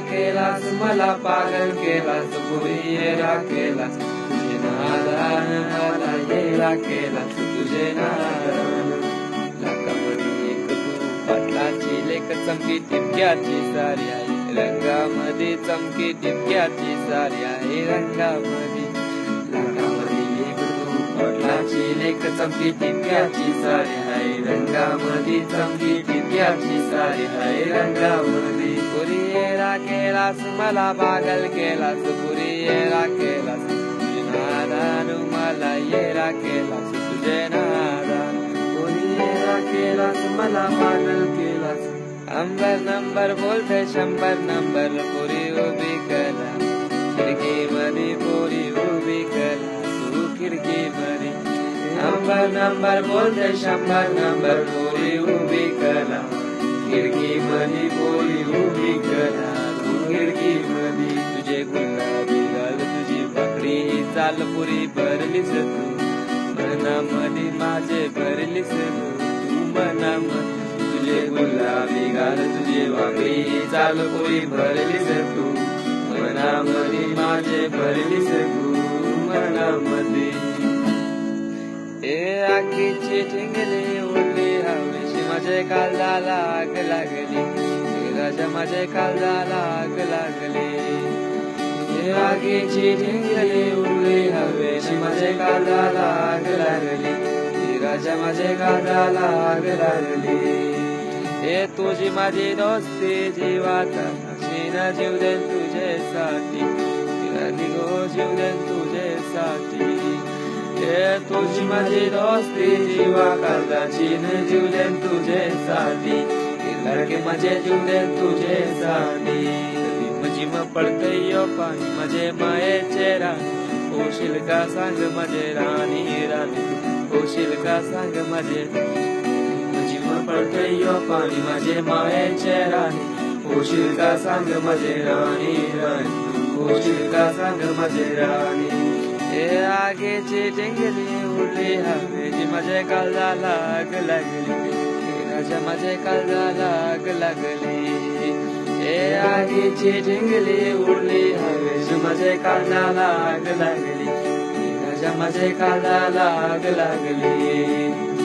केलास मला पागल केलास पुरी येडा केलास तुझे नादान मला येडा केलास तुझे नादान लाखामध्ये एक तू पाटलाची लेक चमकी टिपक्याची सारी आहे रंगामध्ये चमकी टिपक्याची सारी आहे रंगामध्ये लाखामध्ये एक तू पाटलाची लेक चमकी टिपक्याची सारी आहे रंगामध्ये चमकी टिपक्याची सारी आहे रंगामध्ये पुरी येडा केलास मला पागल केलास पुरी येडा केलास तुझे नादान मला येडा केलास तुझे नादान पुरी येडा केलास मला पागल केलास नंबर बोलते 100 नंबर पुरी उभी करा खिडकीमध्ये पुरी उभी करा तू खिडकीमध्ये नंबर बोलते 100 नंबर पुरी उभी करा खिडकीमध्ये पुरी उभी करा तू खिडकीमध्ये तुझे गुलाबी गाल तुझी बाकडी चाल पुरी भरलीस तू मनामध्ये माझे भरलीस तू मनामध्ये तुझे गुलाबी गाल तुझे वाकडी चाल पुरी भरलीस तू मनामध्ये माझे भरलीस तू मनामध्ये ए आखीची ठिंगली उडली हवेशी माझे काळजाला आग लागली राजा माझे काळजाला आग लागली ए आगीची ठिंगली उडली हवेशी माझे काळजाला आग लागली राजा माझे काळजाला आग लागली ए तुझी माझी दोस्ती जीवाचा शीना जीव देन तुझ्यासाठी गो जीव देन तुझ्यासाठी ए तुझी माझी दोस्ती जीवा काळजाची न जीव देन तुझ्यासाठी लडके माझे जीव देन तुझ्यासाठी माझी मग पडते यो पाणी माझे मायेचे राणी होशील का सांग माझे राणी राणी होशील का सांग माझे पडते यो पाणी माझे मायेचे राणी होशील का सांग माझे राणी राणी होशील का सांग माझे राणी ए आगीची टिंगली उडली हवेची माझे काळजाला आग लागली राजा माझे काळजाला आग लागली ए आगीची टिंगली उडली हवेची माझे काळजाला आग लागली राजा माझे काळजाला आग लागली